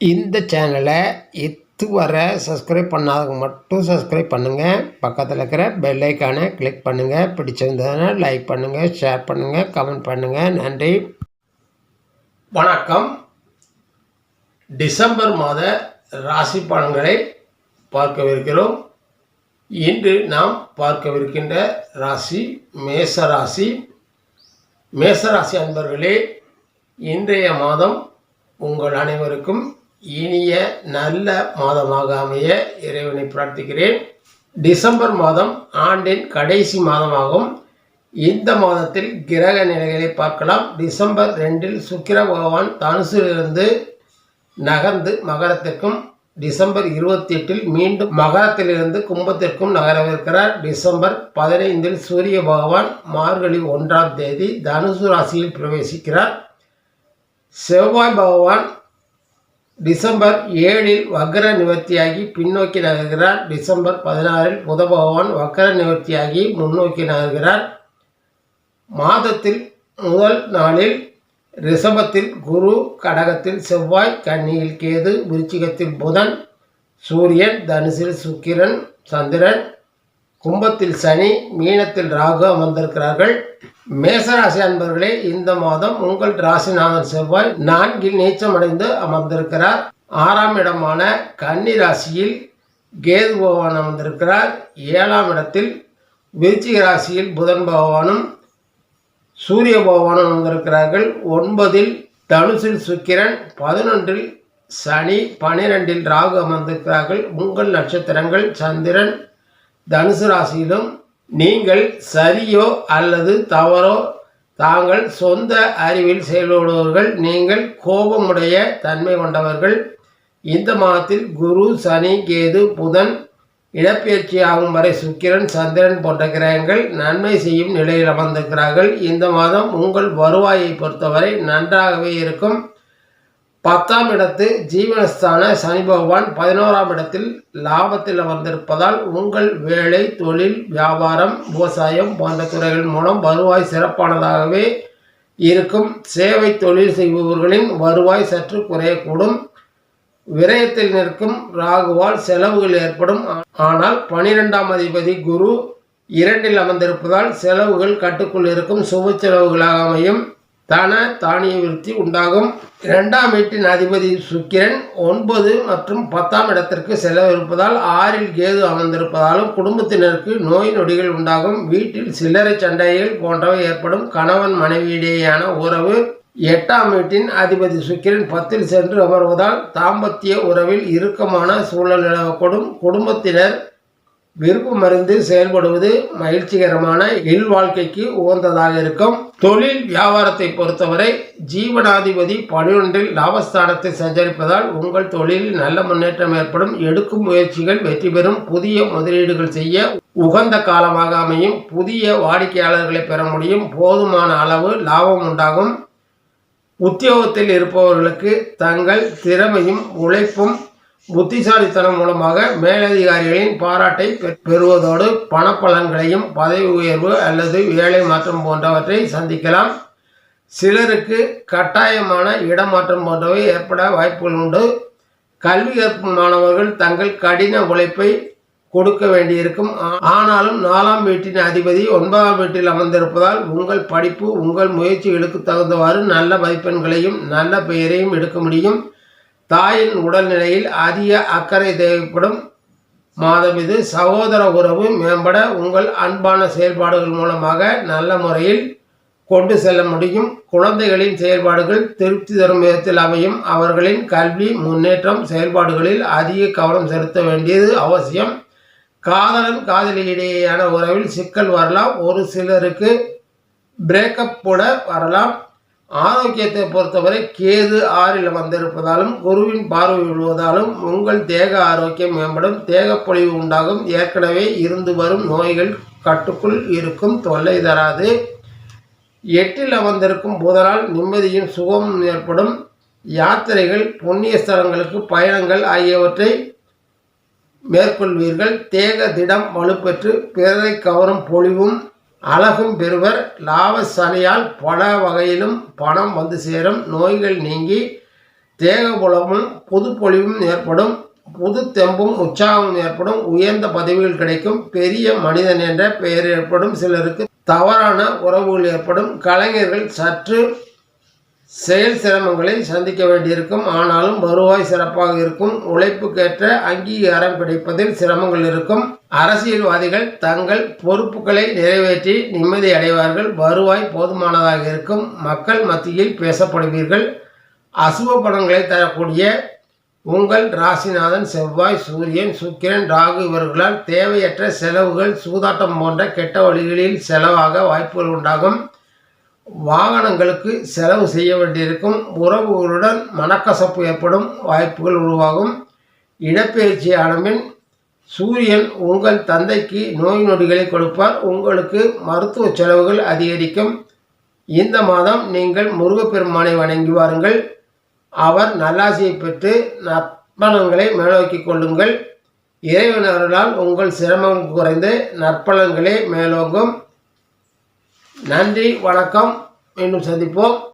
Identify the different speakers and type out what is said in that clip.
Speaker 1: இந்த சேனலை இதுவரை சப்ஸ்கிரைப் பண்ணாதவங்க மட்டும் சப்ஸ்கிரைப் பண்ணுங்கள். பக்கத்தில் இருக்கிற பெல் ஐக்கானை கிளிக் பண்ணுங்கள். பிடிச்சிருந்ததுன்னா லைக் பண்ணுங்கள், ஷேர் பண்ணுங்கள், கமெண்ட் பண்ணுங்கள். நன்றி, வணக்கம். டிசம்பர் மாத ராசி பலன்களை பார்க்கவிருக்கிறோம். இன்று நாம் பார்க்கவிருக்கின்ற ராசி மேசராசி. மேசராசி அன்பர்களே, இன்றைய மாதம் உங்கள் அனைவருக்கும் இனிய நல்ல மாதமாக அமைய இறைவனை பிரார்த்திக்கிறேன். டிசம்பர் மாதம் ஆண்டின் கடைசி மாதமாகும். இந்த மாதத்தில் கிரக நிலைகளை பார்க்கலாம். டிசம்பர் 2 சுக்கிர பகவான் தனுசிலிருந்து நகர்ந்து மகரத்திற்கும், டிசம்பர் 28 மீண்டும் மகரத்திலிருந்து கும்பத்திற்கும் நகரவிருக்கிறார். டிசம்பர் 15 சூரிய பகவான் மார்கழி 1ஆம் தேதி தனுசு ராசியில் பிரவேசிக்கிறார். செவ்வாய் பகவான் டிசம்பர் 7 வக்ர நிவர்த்தியாகி பின்னோக்கி நகர்கிறார். டிசம்பர் 16 புத பகவான் வக்ர நிவர்த்தியாகி முன்னோக்கி நகர்கிறார். மாதத்தில் முதல் நாளில் ரிஷபத்தில் குரு, கடகத்தில் செவ்வாய், கன்னியில் கேது, விருச்சிகத்தில் புதன், சூரியன், தனுசில் சுக்கிரன், சந்திரன், கும்பத்தில் சனி, மீனத்தில் ராகு அமர்ந்திருக்கிறார்கள். மேசராசி அன்பர்களே, இந்த மாதம் உங்கள் ராசிநாதன் செவ்வாய் 4 நீச்சமடைந்து அமர்ந்திருக்கிறார். 6ஆம் இடமான கன்னி ராசியில் கேது பகவான் அமர்ந்திருக்கிறார். 7ஆம் இடத்தில் விருச்சிக ராசியில் புதன் பகவானும் சூரிய பகவானும் அமர்ந்திருக்கிறார்கள். 9இல் தனுசில் சுக்கிரன், 11இல் சனி, 12இல் ராகு அமர்ந்திருக்கிறார்கள். உங்கள் நட்சத்திரங்கள் சந்திரன் தனுசு ராசியிலும், நீங்கள் சரியோ அல்லது தவறோ தாங்கள் சொந்த அறிவில் செயல்படுபவர்கள். நீங்கள் கோபமுடைய தன்மை கொண்டவர்கள். இந்த மாதத்தில் குரு, சனி, கேது, புதன் இடப்பெயர்ச்சி ஆகும் வரை சுக்கிரன், சந்திரன் போன்ற கிரகங்கள் நன்மை செய்யும் நிலையில் அமர்ந்திருக்கிறார்கள். இந்த மாதம் உங்கள் வருவாயை பொறுத்தவரை நன்றாகவே இருக்கும். 10ஆம் இடத்து ஜீவனஸ்தான சனி பகவான் 11ஆம் இடத்தில் லாபத்தில் அமர்ந்திருப்பதால் உங்கள் வேலை, தொழில், வியாபாரம், விவசாயம் போன்ற துறைகள் மூலம் வருவாய் சிறப்பானதாகவே இருக்கும். சேவை தொழில் செய்பவர்களின் வருவாய் சற்று குறையக்கூடும். விரயத்தில் நிற்கும் ராகுவால் செலவுகள் ஏற்படும். ஆனால் 12ஆம் அதிபதி குரு 2இல் அமர்ந்திருப்பதால் செலவுகள் கட்டுக்குள் இருக்கும். சுப செலவுகளாக அமையும். தன தானிய விருத்தி உண்டாகும். 2ஆம் வீட்டின் அதிபதி சுக்கிரன் 9 மற்றும் 10ஆம் இடத்திற்கு செலவிருப்பதால் 6இல் கேது அமர்ந்திருப்பதாலும் குடும்பத்தினருக்கு நோய் நொடிகள் உண்டாகும். வீட்டில் சில்லறை சண்டைகள் போன்றவை ஏற்படும். கணவன் மனைவியிடையேயான உறவு. 8ஆம் வீட்டின் அதிபதி சுக்கிரன் 10இல் சென்று அமர்வதால் தாம்பத்திய உறவில் இறுக்கமான சூழல் நிலவக்கூடும். குடும்பத்தினர் விருப்பமறிந்து செயல்படுவது மகிழ்ச்சிகரமான இல்வாழ்க்கைக்கு உகந்ததாக இருக்கும். தொழில் வியாபாரத்தை பொறுத்தவரை ஜீவனாதிபதி 11இல் லாபஸ்தானத்தில் சஞ்சரிப்பதால் உங்கள் தொழிலில் நல்ல முன்னேற்றம் ஏற்படும். எடுக்கும் முயற்சிகள் வெற்றி பெறும். புதிய முதலீடுகள் செய்ய உகந்த காலமாக அமையும். புதிய வாடிக்கையாளர்களை பெற முடியும். போதுமான அளவு லாபம் உண்டாகும். உத்தியோகத்தில் இருப்பவர்களுக்கு தங்கள் திறமையும் உழைப்பும் புத்திசாலித்தனம் மூலமாக மேலதிகாரிகளின் பாராட்டை பெறுவதோடு பணப்பலன்களையும், பதவி உயர்வு அல்லது வேலை மாற்றம் போன்றவற்றை சந்திக்கலாம். சிலருக்கு கட்டாயமான இடமாற்றம் போன்றவை ஏற்பட வாய்ப்புகள் உண்டு. கல்வி கற்கும் மாணவர்கள் தங்கள் கடின உழைப்பை கொடுக்க வேண்டியிருக்கும். ஆனாலும் 4ஆம் வீட்டின் அதிபதி 9ஆம் வீட்டில் அமர்ந்திருப்பதால் உங்கள் படிப்பு, உங்கள் முயற்சிகளுக்கு தகுந்தவாறு நல்ல மதிப்பெண்களையும் நல்ல பெயரையும் எடுக்க முடியும். தாயின் உடல்நிலையில் அதிக அக்கறை தேவைப்படும் மாதம் இது. சகோதர உறவு மேம்பட உங்கள் அன்பான செயல்பாடுகள் மூலமாக நல்ல முறையில் கொண்டு செல்ல முடியும். குழந்தைகளின் செயல்பாடுகள் திருப்தி தரும் விதத்தில் அமையும். அவர்களின் கல்வி முன்னேற்றம் செயல்பாடுகளில் அதிக கவனம் செலுத்த வேண்டியது அவசியம். காதலன் காதலியிடையேயான உறவில் சிக்கல் வரலாம். ஒரு சிலருக்கு பிரேக்கப் கூட வரலாம். ஆரோக்கியத்தை பொறுத்தவரை கேது 6இல் அமர்ந்திருப்பதாலும் குருவின் பார்வை விழுவதாலும் உங்கள் தேக ஆரோக்கியம் மேம்படும். தேகப்பொழிவு உண்டாகும். ஏற்கனவே இருந்து வரும் நோய்கள் கட்டுக்குள் இருக்கும். தொல்லை தராது. 8இல் அமர்ந்திருக்கும் புதனால் நிம்மதியும் சுகமும் ஏற்படும். யாத்திரைகள், புண்ணிய ஸ்தலங்களுக்கு பயணங்கள் ஆகியவற்றை மேற்கொள்வீர்கள். தேக திடம் வலுப்பெற்று பிறரை கவரும் பொழிவும் அழகும் பெறுவர். லாப சனியால் பல வகையிலும் பணம் வந்து சேரும். நோய்கள் நீங்கி தேகபுலமும் புதுப்பொலிவும் ஏற்படும். புது தெம்பும் உற்சாகமும் ஏற்படும். உயர்ந்த பதவிகள் கிடைக்கும். பெரிய மனிதன் என்ற பெயர் ஏற்படும். சிலருக்கு தவறான உறவுகள் ஏற்படும். கலைஞர்கள் சற்று செயல் சிரமங்களை சந்திக்க வேண்டியிருக்கும். ஆனாலும் வருவாய் சிறப்பாக இருக்கும். உழைப்புக்கேற்ற அங்கீகாரம் கிடைப்பதில் சிரமங்கள் இருக்கும். அரசியல்வாதிகள் தங்கள் பொறுப்புகளை நிறைவேற்றி நிம்மதி அடைவார்கள். வருவாய் போதுமானதாக இருக்கும். மக்கள் மத்தியில் பேசப்படுவீர்கள். அசுப பலன்களை தரக்கூடிய உங்கள் ராசிநாதன் செவ்வாய், சூரியன், சுக்கிரன், ராகு இவர்களால் தேவையற்ற செலவுகள், சூதாட்டம் போன்ற கெட்ட வழிகளில் செலவாக வாய்ப்புகள் உண்டாகும். வாகனங்களுக்கு செலவு செய்ய வேண்டியிருக்கும். உறவுகளுடன் மனக்கசப்பு ஏற்படும் வாய்ப்புகள் உருவாகும். இடப்பெயர்ச்சியான பின் சூரியன் உங்கள் தந்தைக்கு நோய் நொடிகளை கொடுப்பார். உங்களுக்கு மருத்துவ செலவுகள் அதிகரிக்கும். இந்த மாதம் நீங்கள் முருகப்பெருமானை வணங்கி வாருங்கள். அவர் நல்லாசியை பெற்று நற்பலன்களை மேலோக்கிக் கொள்ளுங்கள். இறைவன் அருளால் உங்கள் சிரமம் குறைந்து நற்பலன்களே மேலோங்கும். நன்றி, வணக்கம். மீண்டும் சந்திப்போம்.